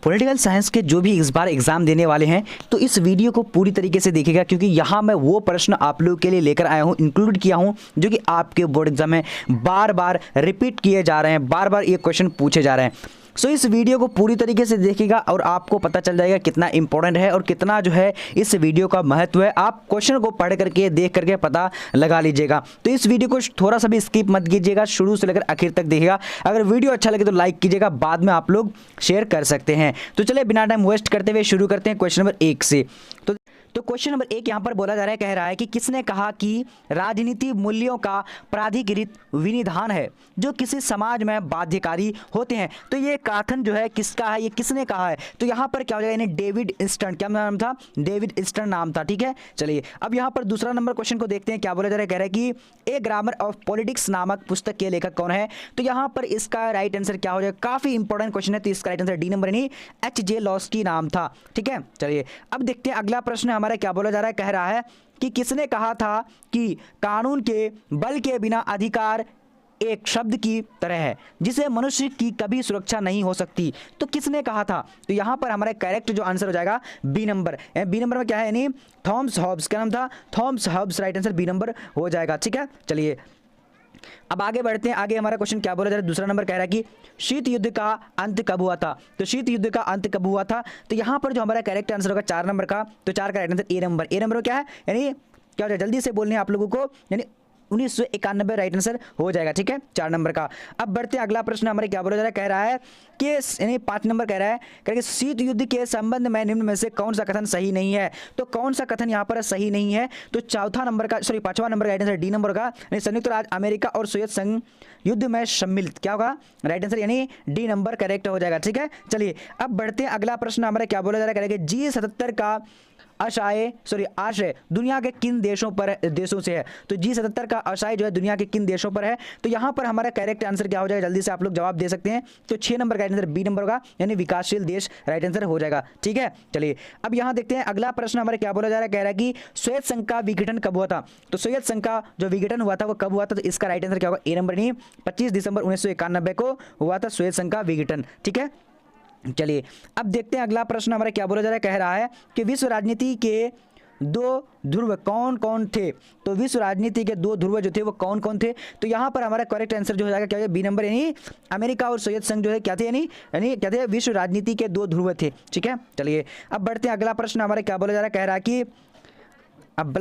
Political science के जो भी इस बार एग्जाम देने वाले हैं तो इस वीडियो को पूरी तरीके से देखिएगा, क्योंकि यहाँ मैं वो प्रश्न आप लोगों के लिए लेकर आया हूँ, इंक्लूड किया हूँ, जो कि आपके बोर्ड एग्जाम में बार बार रिपीट किए जा रहे हैं, बार बार ये क्वेश्चन पूछे जा रहे हैं। सो इस वीडियो को पूरी तरीके से देखिएगा और आपको पता चल जाएगा कितना इंपॉर्टेंट है और कितना जो है इस वीडियो का महत्व है। आप क्वेश्चन को पढ़ करके देख करके पता लगा लीजिएगा। तो इस वीडियो को थोड़ा सा भी स्किप मत कीजिएगा, शुरू से लेकर आखिर तक देखिएगा। अगर वीडियो अच्छा लगे तो लाइक कीजिएगा, बाद में आप लोग शेयर कर सकते हैं। तो चलिए बिना टाइम वेस्ट करते हुए शुरू करते हैं क्वेश्चन नंबर 1 से। तो क्वेश्चन नंबर 1 यहाँ पर बोला जा रहा है, कह रहा है कि किसने कहा कि राजनीति मूल्यों का प्राधिकृत विनिधान है जो किसी समाज में बाध्यकारी होते हैं। तो ये कथन जो है किसका है, ये किसने कहा है? तो यहाँ पर क्या हो जाएगा, यानी डेविड ईस्टन। क्या नाम था? डेविड ईस्टन नाम था। ठीक है, चलिए अब यहाँ पर दूसरा नंबर क्वेश्चन को देखते हैं। क्या बोला जा रहा है, कह रहा है कि ए ग्रामर ऑफ पॉलिटिक्स नामक पुस्तक के लेखक कौन है? तो यहाँ पर इसका राइट आंसर क्या हो जाएगा? काफी इंपॉर्टेंट क्वेश्चन है, तो इसका राइट आंसर डी नंबर यानी H.J. लॉस्की नाम था। ठीक है, चलिए अब देखते हैं अगला प्रश्न हमारा क्या बोला जा रहा है। कह रहा है कि किसने कहा था कि कानून के बल के बिना अधिकार एक शब्द की तरह है जिसे मनुष्य की कभी सुरक्षा नहीं हो सकती? तो किसने कहा था? तो यहां पर हमारा करेक्ट जो आंसर हो जाएगा बी नंबर। बी नंबर में क्या है, यानी थॉमस हॉब्स। क्या नाम था? Thomas Hobbes. Right answer B number हो जाएगा। ठीक है, चलिए अब आगे बढ़ते हैं। आगे हमारा क्वेश्चन क्या बोला जा रहा है, दूसरा नंबर कह रहा है कि शीत युद्ध का अंत कब हुआ था? तो शीत युद्ध का अंत कब हुआ था? तो यहां पर जो हमारा करेक्ट आंसर होगा 4 नंबर का, तो 4 का right answer A number. A number क्या है, यानी क्या हो जाए, जल्दी से बोलने हैं आप लोगों को, यानी 1991 राइट आंसर हो जाएगा। ठीक है, 4 नंबर का। अब बढ़ते हैं अगला प्रश्न हमारे क्या बोला जा रहा है, कह रहा है कि यानी 5 नंबर कह रहा है कि शीत युद्ध के संबंध में निम्न में से कौन सा कथन सही नहीं है? तो कौन सा कथन यहाँ पर सही नहीं है? तो चौथा नंबर का, सॉरी 5वां नंबर का राइट आंसर डी नंबर का, यानी संयुक्त राज्य अमेरिका और सोवियत संघ युद्ध में सम्मिलित। क्या होगा राइट आंसर, यानी डी नंबर करेक्ट हो जाएगा। ठीक है, चलिए अब बढ़ते हैं अगला प्रश्न हमारा क्या बोला जा रहा है, G77 का आशय दुनिया के किन देशों से है? तो G77 का आशय जो है दुनिया के किन देशों पर है? तो यहाँ पर हमारा करेक्ट आंसर क्या हो जाएगा, जल्दी से आप लोग जवाब दे सकते हैं। तो 6 नंबर का आंसर बी नंबर होगा, यानी विकासशील देश राइट आंसर हो जाएगा। ठीक है, चलिए अब यहाँ देखते हैं अगला प्रश्न हमारे क्या बोला जा रहा है, कह रहा है कि सोवियत संघ का विघटन कब हुआ था? तो सोवियत संघ का जो विघटन हुआ था वो कब हुआ था? तो इसका राइट आंसर क्या होगा, ए नंबर, नहीं 25 दिसंबर 1991 को हुआ था सोवियत संघ का विघटन। ठीक है, चलिए अब देखते हैं अगला प्रश्न हमारा क्या बोला जा रहा है, कह रहा है कि विश्व राजनीति के 2 ध्रुव कौन कौन थे? तो विश्व राजनीति के 2 ध्रुव जो थे वो कौन कौन थे? तो यहाँ पर हमारा करेक्ट आंसर जो हो जाएगा क्या है, बी नंबर, यानी अमेरिका और सोवियत संघ जो है क्या थे, यानी क्या थे, विश्व राजनीति के 2 ध्रुव थे। ठीक है, चलिए अब बढ़ते हैं अगला प्रश्न हमारा क्या बोला जा रहा है, कह रहा है कि अब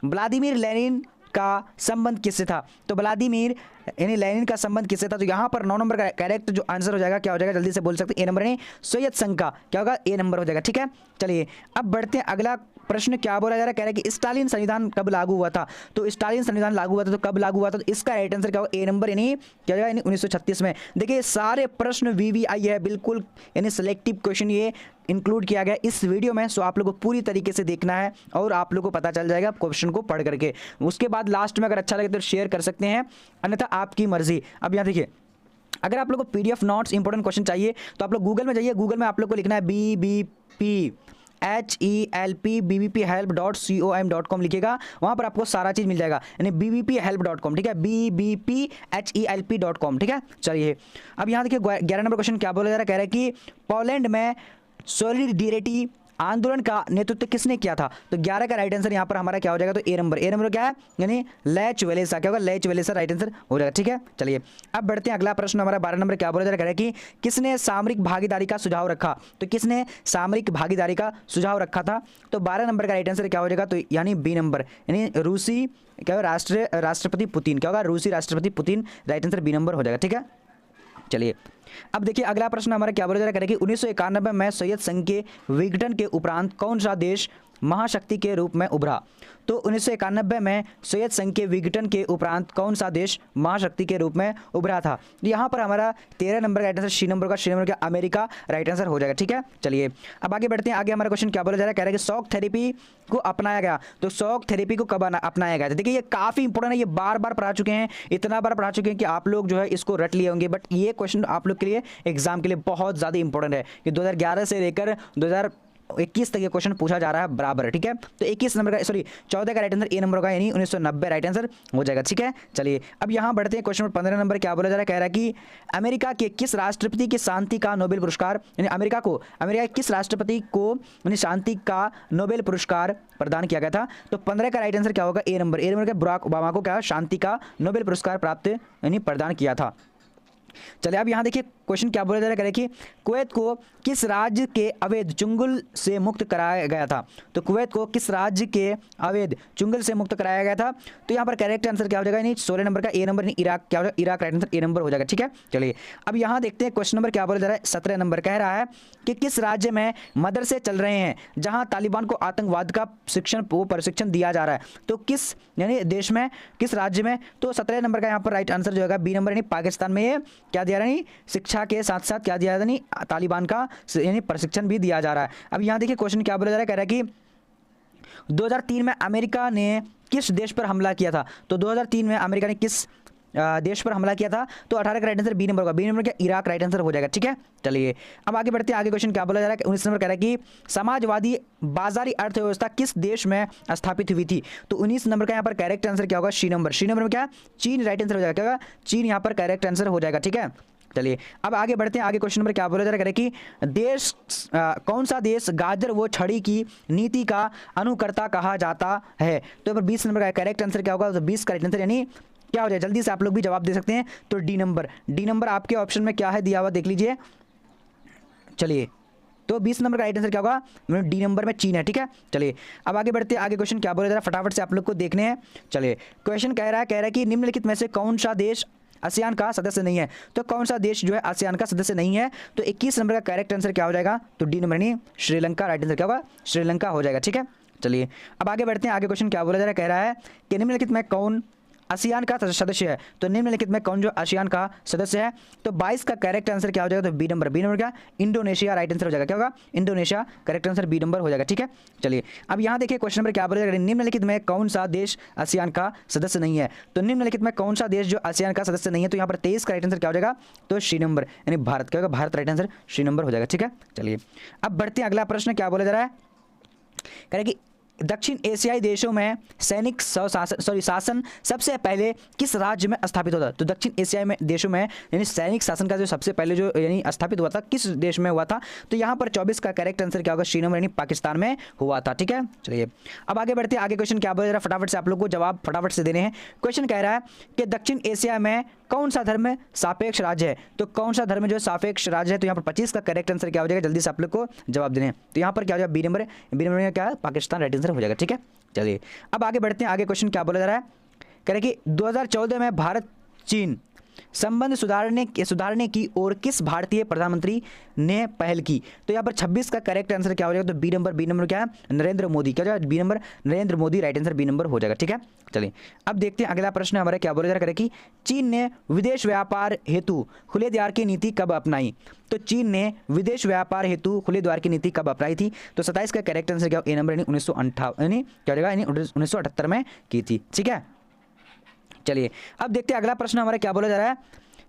व्लादिमीर लेनिन का संबंध किससे था? तो व्लादिमीर यानी लेनिन का संबंध किससे था? तो यहाँ पर 9 नंबर का करेक्ट जो आंसर हो जाएगा क्या हो जाएगा, जल्दी से बोल सकते हैं, ए नंबर, यानी सोवियत संघ का क्या होगा, ए नंबर हो जाएगा। ठीक है, चलिए अब बढ़ते हैं अगला प्रश्न क्या बोला जा रहा है, कह रहा है कि स्टालिन संविधान कब लागू हुआ था? तो स्टालिन संविधान लागू हुआ था, तो कब लागू हुआ था? तो इसका राइट आंसर क्या होगा, ए नंबर, यानी क्या होगा, यानी 1936 में। देखिए सारे प्रश्न VVI है बिल्कुल, यानी सिलेक्टिव क्वेश्चन ये इंक्लूड किया गया इस वीडियो में। सो आप लोगों को पूरी तरीके से देखना है और आप लोगों को पता चल जाएगा क्वेश्चन को पढ़ करके। उसके बाद लास्ट में अगर अच्छा लगे तो शेयर कर सकते हैं, अन्यथा आपकी मर्जी। अब यहाँ देखिए, अगर आप लोग को PDF नोट्स इंपॉर्टेंट क्वेश्चन चाहिए तो आप लोग गूगल में जाइए, गूगल में आप लोग को लिखना है BBP help.com लिखिएगा, वहां पर आपको सारा चीज मिल जाएगा, यानी BBPhelp.com। ठीक है, BBPhelp.com। ठीक है, चलिए अब यहाँ देखिए 11 नंबर क्वेश्चन क्या बोला जा रहा है, कह रहा है कि पोलैंड में सॉलिडेरिटी आंदोलन का नेतृत्व किसने किया था? तो 11 का राइट आंसर यहाँ पर हमारा क्या हो जाएगा, तो ए नंबर। ए नंबर क्या है, यानी लेच वेलेसा। क्या होगा, लेच वेलेसा राइट आंसर हो जाएगा। ठीक है, चलिए अब बढ़ते हैं अगला प्रश्न हमारा 12 नंबर क्या बोला जा रहा है कि किसने सामरिक भागीदारी का सुझाव रखा? तो किसने सामरिक भागीदारी का सुझाव रखा था? तो 12 नंबर का राइट आंसर क्या हो जाएगा, तो यानी बी नंबर, यानी रूसी क्या होगा, राष्ट्रपति पुतिन। क्या होगा, रूसी राष्ट्रपति Putin right answer B number हो जाएगा। ठीक है, चलिए अब देखिए अगला प्रश्न हमारा क्या बोला जा रहा है कि 1991 में सोवियत संघ के विघटन के उपरांत कौन सा देश महाशक्ति के रूप में उभरा? तो 1991 में सोवियत संघ के विघटन के उपरांत कौन सा देश महाशक्ति के रूप में उभरा था? यहाँ पर हमारा 13 नंबर का राइट आंसर सी नंबर का अमेरिका राइट आंसर हो जाएगा। ठीक है, चलिए अब आगे बढ़ते हैं। आगे हमारा क्वेश्चन क्या बोला जा रहा है, कह रहा है कि शॉक थेरेपी को अपनाया गया। तो शॉक थेरेपी को कब अपनाया गया था? देखिए ये काफ़ी इंपॉर्टेंट है, ये बार बार पढ़ा चुके हैं, इतना बार पढ़ा चुके हैं कि आप लोग जो है इसको रट लिए होंगे, बट ये क्वेश्चन आप लोग के लिए एग्जाम के लिए बहुत ज़्यादा इंपॉर्टेंट है कि 2011 से लेकर 21 तक ये क्वेश्चन पूछा जा रहा है बराबर, ठीक है। तो 21 नंबर का, सॉरी 14 का राइट आंसर ए नंबर होगा, यानी 1990 राइट आंसर हो जाएगा, ठीक है। चलिए अब यहाँ बढ़ते हैं क्वेश्चन नंबर 15 नंबर। क्या बोला जा रहा है, कह रहा है कि अमेरिका के किस राष्ट्रपति की शांति का नोबेल पुरस्कार, यानी अमेरिका के किस राष्ट्रपति को यानी शांति का नोबेल पुरस्कार प्रदान किया गया था। तो 15 का राइट आंसर क्या होगा, ए नंबर का बराक ओबामा को क्या शांति का नोबेल पुरस्कार प्राप्त यानी प्रदान किया था। चलिए अब यहाँ देखिए क्वेश्चन क्या बोला जा रहा है कि कुवैत को किस राज्य के अवैध चुंगल से मुक्त कराया गया था। तो कुवैत को किस राज्य के अवैध चुंगल से मुक्त कराया गया था। तो यहाँ पर करेक्ट आंसर क्या हो जाएगा, यानी 16 नंबर का ए नंबर, इराक क्या हो जाएगा, Iraq right answer A number हो जाएगा, ठीक है। चलिए अब यहाँ देखते हैं क्वेश्चन नंबर क्या बोला जा रहा है, 17 नंबर कह रहा है कि किस राज्य में मदरसे चल रहे हैं जहाँ तालिबान को आतंकवाद का प्रशिक्षण दिया जा रहा है। तो किस यानी देश में, किस राज्य में। तो 17 नंबर का यहाँ पर राइट आंसर जो होगा बी नंबर, यानी पाकिस्तान में ये क्या दिया रहा है, शिक्षा के साथ साथ क्या दिया जा रहा है, तालिबान का यानी प्रशिक्षण भी दिया जा रहा है। अब यहाँ देखिए क्वेश्चन क्या बोला जा रहा है, कह रहा है कि 2003 में अमेरिका ने किस देश पर हमला किया था। तो 2003 में अमेरिका ने किस देश पर हमला किया था। तो 18 का राइट आंसर बी नंबर होगा, बी नंबर क्या इराक राइट आंसर हो जाएगा, ठीक है। चलिए अब आगे बढ़ते हैं, आगे क्वेश्चन क्या बोला जा रहा है, 19 नंबर कह रहा है कि समाजवादी बाजारी अर्थव्यवस्था किस देश में स्थापित हुई थी। तो 19 नंबर का यहाँ पर करेक्ट आंसर क्या होगा, सी नंबर, सी नंबर में क्या चीन राइट आंसर हो जाएगा, क्या होगा चीन यहाँ पर करेक्ट आंसर हो जाएगा, ठीक है। चलिए अब आगे बढ़ते हैं, आगे क्वेश्चन नंबर क्या बोला जा रहा है कि देश कौन सा देश गाजर व छड़ी की नीति का अनुकर्ता कहा जाता है। तो यहाँ पर 20 नंबर का करेक्ट आंसर क्या होगा, तो 20 का राइट आंसर यानी क्या हो जाए, जल्दी से आप लोग भी जवाब दे सकते हैं। तो डी नंबर, डी नंबर आपके ऑप्शन में क्या है दिया हुआ देख लीजिए। चलिए तो 20 नंबर का राइट आंसर क्या होगा, डी नंबर में चीन है, ठीक है। चलिए अब आगे बढ़ते हैं, आगे क्वेश्चन क्या बोला जा रहा है फटाफट से आप लोग को देखने हैं। चलिए क्वेश्चन कह रहा है कि निम्नलिखित में से कौन सा देश आसियान का सदस्य नहीं है। तो कौन सा देश जो है आसियान का सदस्य नहीं है। तो 21 नंबर का करेक्ट आंसर क्या हो जाएगा, तो डी नंबर नहीं श्रीलंका राइट आंसर क्या होगा, श्रीलंका हो जाएगा, ठीक है। चलिए अब आगे बढ़ते हैं, आगे क्वेश्चन क्या बोला जा रहा है, कह रहा है कि निम्नलिखित में कौन आसियान का सदस्य है। तो निम्नलिखित में कौन जो आसियान का सदस्य है। तो 22 का करेक्ट आंसर क्या हो जाएगा, तो बी नंबर, बी नंबर क्या इंडोनेशिया राइट आंसर हो जाएगा, क्या होगा Indonesia correct answer B number हो जाएगा, ठीक है। चलिए अब यहाँ देखिए क्वेश्चन नंबर क्या बोला जाएगा, निम्नलिखित में कौन सा देश आसियान का सदस्य नहीं है। तो निम्नलिखित में कौन सा देश जो आसियान का सदस्य नहीं है। तो यहाँ पर 23 का राइट आंसर क्या हो जाएगा, तो सी नंबर यानी भारत, क्या होगा Bharat right answer C number हो जाएगा, ठीक है। चलिए अब बढ़ते हैं, अगला प्रश्न क्या बोला जा रहा है, कह रहे कि दक्षिण एशियाई देशों में सैनिक शासन सबसे पहले किस राज्य में स्थापित होता है। तो दक्षिण एशियाई में देशों में यानी सैनिक शासन का जो सबसे पहले जो यानी स्थापित हुआ था किस देश में हुआ था। तो यहाँ पर 24 का करेक्ट आंसर क्या होगा, सी नंबर यानी पाकिस्तान में हुआ था, ठीक है। चलिए अब आगे बढ़ते हैं, आगे क्वेश्चन क्या बोल रहा है फटाफट से आप लोग को जवाब फटाफट से देने हैं। क्वेश्चन कह रहा है कि दक्षिण एशिया में कौन सा धर्म सापेक्ष राज्य है। तो कौन सा धर्म जो सापेक्ष राज्य है। तो यहाँ पर 25 का करेक्ट आंसर क्या हो जाएगा, जल्दी से आप लोग को जवाब देने हैं। तो यहाँ पर क्या हो जाएगा, बी नंबर, बी नंबर में क्या है पाकिस्तान राइट आंसर हो जाएगा, ठीक है। चलिए अब आगे बढ़ते हैं, आगे क्वेश्चन क्या बोला जा रहा है, कह रहे कि 2014 में भारत चीन संबंध सुधारने की ओर किस भारतीय प्रधानमंत्री ने पहल की। तो यहाँ पर 26 का करेक्ट आंसर क्या हो जाएगा, तो बी नंबर क्या है नरेंद्र मोदी, क्या हो जाएगा B number Narendra Modi right answer B number हो जाएगा, ठीक है। चलिए अब देखते हैं अगला प्रश्न हमारा क्या बोला जा रहा है कि चीन ने विदेश व्यापार हेतु खुले द्वार की नीति कब अपनाई। तो चीन ने विदेश व्यापार हेतु खुले द्वार की नीति कब अपनाई थी। तो 27 का करेक्ट आंसर क्या ए नंबर यानी 1958 यानी क्या हो जाएगा यानी 1978 में की थी, ठीक है। चलिए अब देखते हैं अगला प्रश्न हमारा क्या बोला जा रहा है,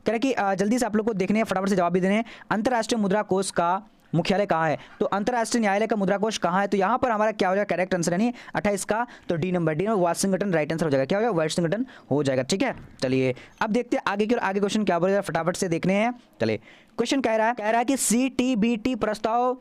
कह रहे कि जल्दी से आप लोग को देखने हैं फटाफट से जवाब भी देने हैं। अंतर्राष्ट्रीय मुद्रा कोष का मुख्यालय कहाँ है। तो अंतर्राष्ट्रीय न्यायालय का मुद्रा कोष कहाँ है। तो यहाँ पर हमारा क्या हो जाएगा करेक्ट आंसर यानी 28 का, तो D number Washington right answer हो जाएगा, क्या हो जाएगा वाशिंगटन हो जाएगा, ठीक है। चलिए अब देखते हैं आगे की, आगे क्वेश्चन क्या बोला जा रहा है फटाफट से देखने हैं। चलिए क्वेश्चन कह रहा है कि CTBT प्रस्ताव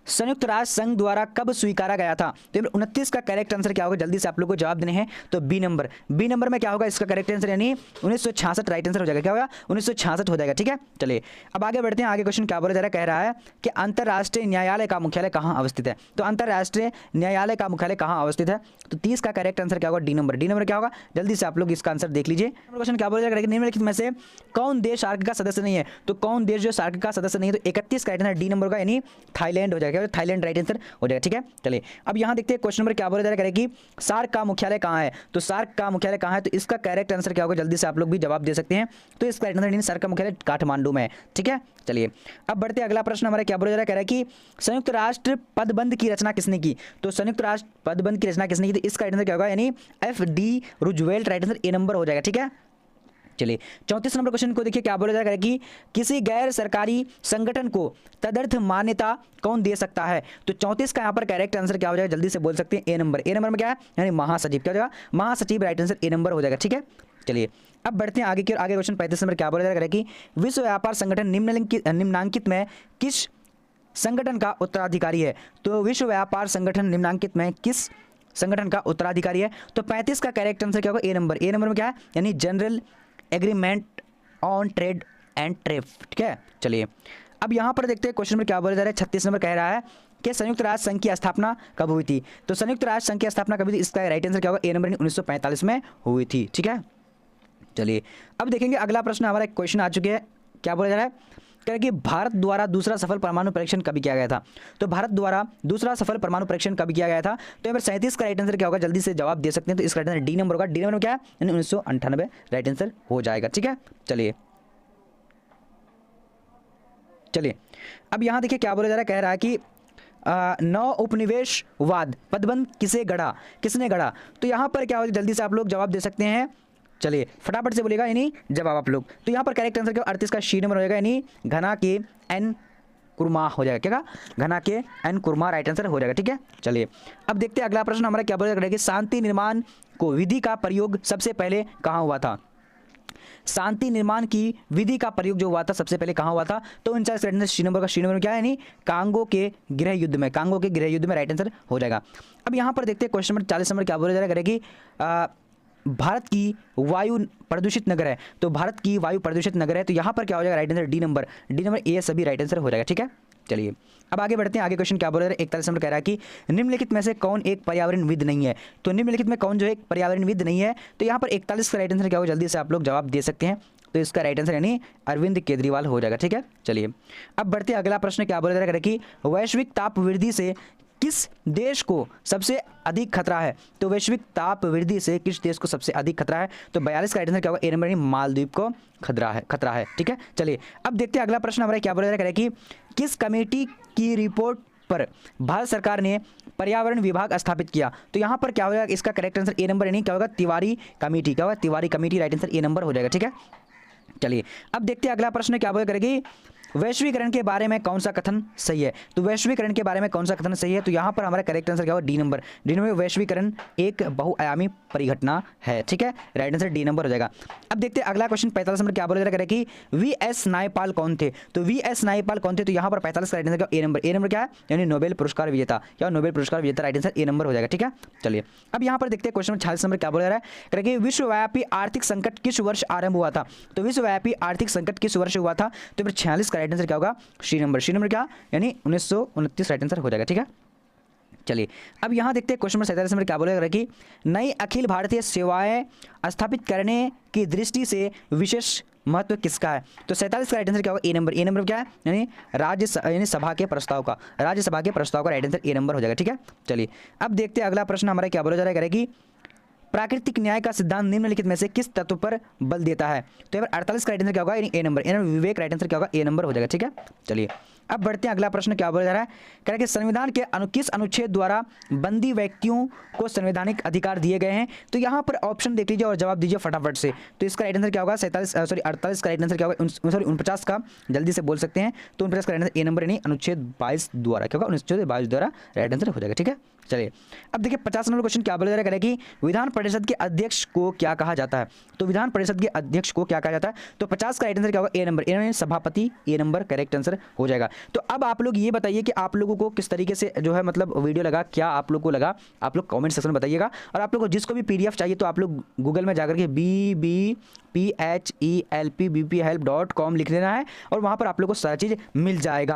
संयुक्त राष्ट्र संघ द्वारा कब स्वीकारा गया था। तो 29 का करेक्ट आंसर क्या होगा, जल्दी से आप लोग को जवाब देने हैं। तो बी नंबर में क्या होगा इसका करेक्ट आंसर यानी 1966 राइट आंसर हो जाएगा, क्या होगा 1966 हो जाएगा, ठीक है। चलिए अब आगे बढ़ते हैं, आगे क्वेश्चन क्या बोला जा रहा है, कह रहा है कि अंतर्राष्ट्रीय न्यायालय का मुख्यालय कहाँ अवस्थित है। तो अंतर्राष्ट्रीय न्यायालय का मुख्यालय कहाँ अवस्थित है। तो 30 का करेक्ट आंसर क्या होगा, डी नंबर क्या होगा, जल्दी से आप लोग इसका आंसर देख लीजिए। क्वेश्चन क्या बोला जा रहा है, निम्नलिखित में से कौन देश सार्क का सदस्य नहीं है। तो कौन देश जो सार्क का सदस्य नहीं है। तो 31 का राइट आंसर डी नंबर का यानी थाईलैंड हो जाएगा, थाईलैंड राइट आंसर हो जाएगा, ठीक है। चलिए अब यहां देखते हैं क्वेश्चन नंबर क्या बोला जा रहा है कि सार्क का मुख्यालय कहां है। तो सार्क का मुख्यालय कहां है। तो इसका करेक्ट आंसर क्या होगा, जल्दी से आप लोग भी जवाब दे सकते हैं। तो इसका करेक्ट आंसर सार्क का मुख्यालय काठमांडू में है, ठीक है। चलिए अब बढ़ते हैं, अगला प्रश्न हमारा क्या बोला जा रहा है, कह रहा है कि संयुक्त राष्ट्र पदबंध की रचना किसने की। तो संयुक्त राष्ट्र पदबंध की रचना किसने की। तो इसका आंसर क्या होगा यानी FD Roosevelt right answer A number हो जाएगा, ठीक है। चलिए 34 नंबर क्वेश्चन को देखिए क्या बोला जाएगा कि किसी गैर सरकारी संगठन को तदर्थ मान्यता कौन दे सकता है। तो 34 का यहाँ पर करेक्ट आंसर क्या हो जाएगा, जल्दी से बोल सकते हैं ए नंबर। ए नंबर में क्या है, यानी महासचिव। क्या हो जाएगा, महासचिव। राइट आंसर ए नंबर हो जाएगा। ठीक है, चलिए अब बढ़ते हैं आगे की ओर। आगे क्वेश्चन 35 नंबर क्या बोला जाएगा कि विश्व व्यापार संगठन निम्नलिखित में किस संगठन का उत्तराधिकारी है। तो विश्व व्यापार संगठन निम्नलिखित में किस संगठन का उत्तराधिकारी है। तो 35 का करेक्ट आंसर क्या होगा, ए नंबर। ए नंबर में क्या है, यानी general agreement on trade and trade. ठीक है, चलिए अब यहाँ पर देखते हैं क्वेश्चन में क्या बोला जा रहा है। 36 नंबर कह रहा है कि संयुक्त राष्ट्र संघ की स्थापना कब हुई थी। तो संयुक्त राष्ट्र संघ की स्थापना कब हुई थी, इसका राइट आंसर क्या होगा, ए नंबर 1945 में हुई थी। ठीक है, चलिए अब देखेंगे अगला प्रश्न। हमारा क्वेश्चन आ चुके हैं, क्या बोला जा रहा है कि भारत द्वारा दूसरा सफल परमाणु परीक्षण कब किया गया था। तो भारत द्वारा दूसरा सफल परमाणु परीक्षण कब किया गया था। तो यहाँ पर 37 का राइट आंसर क्या होगा, जल्दी से जवाब दे सकते हैं। तो इसका राइट आंसर डी नंबर होगा। डी नंबर में क्या है, 1998 राइट आंसर हो जाएगा। ठीक है, चलिए अब यहाँ देखिए क्या बोला जा रहा है, कह रहा है कि नौ उपनिवेशवाद पदबंध किसने गढ़ा। तो यहाँ पर क्या हो, जल्दी से आप लोग जवाब दे सकते हैं। चलिए फटाफट से बोलेगा यानी जवाब आप लोग। तो यहाँ पर करेक्ट आंसर क्या 38 का शी नंबर हो जाएगा, यानी घना के एन कुरमा हो जाएगा। क्या, घना के एन कुरमा राइट आंसर हो जाएगा। ठीक है, चलिए अब देखते हैं अगला प्रश्न हमारा क्या बोला जाएगा कि शांति निर्माण को विधि का प्रयोग सबसे पहले कहाँ हुआ था। शांति निर्माण की विधि का प्रयोग जो हुआ था सबसे पहले कहाँ हुआ था। तो 49 शी नंबर का शी नंबर क्या है, यानी कांगो के गृह युद्ध में। कांगो के गृह युद्ध में राइट आंसर हो जाएगा। अब यहाँ पर देखते हैं क्वेश्चन नंबर 40 नंबर क्या बोला जा रहा है कि भारत की वायु प्रदूषित नगर है। तो भारत की वायु प्रदूषित नगर है, तो यहाँ पर क्या हो जाएगा, right answer D number. D number A सभी राइट आंसर हो जाएगा। ठीक है, चलिए अब आगे बढ़ते हैं। आगे क्वेश्चन क्या बोल रहा है, 41 नंबर कह रहा है कि निम्नलिखित में से कौन एक पर्यावरणविद नहीं है। तो निम्नलिखित में कौन जो एक पर्यावरणविद नहीं है। तो यहाँ पर 41 का राइट आंसर क्या होगा, जल्दी से आप लोग जवाब दे सकते हैं। तो इसका राइट आंसर यानी अरविंद केजरीवाल हो जाएगा। ठीक है, चलिए अब बढ़ते हैं अगला प्रश्न क्या बोला जा रहा है कि वैश्विक ताप वृद्धि से किस देश को सबसे अधिक खतरा है। तो वैश्विक ताप वृद्धि से किस देश को सबसे अधिक खतरा है। तो 42 का राइट आंसर क्या होगा, ए नंबर यानी मालदीव को खतरा है। ठीक है, चलिए अब देखते हैं अगला प्रश्न हमारा क्या बोला जा रहा है कि किस कमेटी की रिपोर्ट पर भारत सरकार ने पर्यावरण विभाग स्थापित किया। तो यहाँ पर क्या होगा, इसका करेक्ट आंसर ए नंबर यानी क्या होगा, तिवारी कमेटी। क्या होगा, Tiwari committee right answer A number हो जाएगा। ठीक है, चलिए अब देखते हैं अगला प्रश्न क्या बोला करेगी, वैश्वीकरण के बारे में कौन सा कथन सही है। तो वैश्वीकरण के बारे में कौन सा कथन सही है। तो यहाँ पर हमारा करेक्ट आंसर क्या होगा, डी नंबर। डी नंबर वैश्वीकरण एक बहुआयामी परिघटना है। ठीक है, राइट आंसर डी नंबर हो जाएगा। अब देखते हैं अगला क्वेश्चन 45 नंबर क्या बोला जा रहा है कि वी.एस. नायपाल कौन थे। तो वी.एस. नायपाल कौन थे। तो यहाँ पर 45 का right answer A number. A number क्या है, यानी नोबेल पुरस्कार विजेता। क्या नोबेल पुरस्कार विजेता राइट आंसर ए नंबर हो जाएगा। ठीक है, चलिए अब यहाँ पर देखते हैं क्वेश्चन 46 नंबर क्या बोला जा रहा है कि विश्वव्यापी आर्थिक संकट किस वर्ष आरंभ हुआ था। तो विश्वव्यापी आर्थिक संकट किस वर्ष हुआ था। तो फिर 46 का राइट आंसर क्या होगा, शी नंबर। शी नंबर क्या, यानी 1929 राइट आंसर हो जाएगा। ठीक है, चलिए अब यहाँ देखते हैं क्वेश्चन नंबर 47 नंबर क्या बोलेगा कि नई अखिल भारतीय सेवाएं स्थापित करने की दृष्टि से विशेष महत्व किसका है। तो 47 का राइट आंसर क्या होगा, ए नंबर। ए नंबर क्या है, यानी राज्यसभा के प्रस्ताव का राइट आंसर ए नंबर हो जाएगा। ठीक है, चलिए अब देखते हैं अगला प्रश्न हमारा क्या बोला जा रहा है कि प्राकृतिक न्याय का सिद्धांत निम्नलिखित में से किस तत्व पर बल देता है। तो यहाँ पर 48 का राइट आंसर क्या होगा, यानी ए नंबर। विवेक राइट आंसर क्या होगा, ए नंबर हो जाएगा। ठीक है, चलिए अब बढ़ते हैं अगला प्रश्न क्या बोला जा रहा है, कह रहा है कि संविधान के किस अनुच्छेद द्वारा बंदी व्यक्तियों को संवैधानिक अधिकार दिए गए हैं। तो यहाँ पर ऑप्शन देख लीजिए और जवाब दीजिए फटाफट से। तो इसका राइट आंसर क्या होगा, 48 का राइट आंसर क्या होगा, 49 का जल्दी से बोल सकते हैं। तो 49 का राइट आंसर ए नंबर यानी अनुच्छेद 22 द्वारा। क्या होगा, अनुच्छेद 22 द्वारा राइट आंसर हो जाएगा। ठीक है, चलिए अब देखिए 50 नंबर क्वेश्चन क्या बोला जा रहा है कि विधान परिषद के अध्यक्ष को क्या कहा जाता है। तो विधान परिषद के अध्यक्ष को क्या कहा जाता है। तो 50 का राइट आंसर क्या होगा, ए नंबर। ए नंबर सभापति, ए नंबर करेक्ट आंसर हो जाएगा। तो अब आप लोग ये बताइए कि आप लोगों को किस तरीके से जो है मतलब वीडियो लगा, क्या आप लोग को लगा, आप लोग कमेंट सेक्शन में बताइएगा। और आप लोग को जिसको भी पीडीएफ चाहिए तो आप लोग गूगल में जाकर के BBPHELPBPhelp.com लिख लेना है और वहाँ पर आप लोग को सारी चीज़ मिल जाएगा।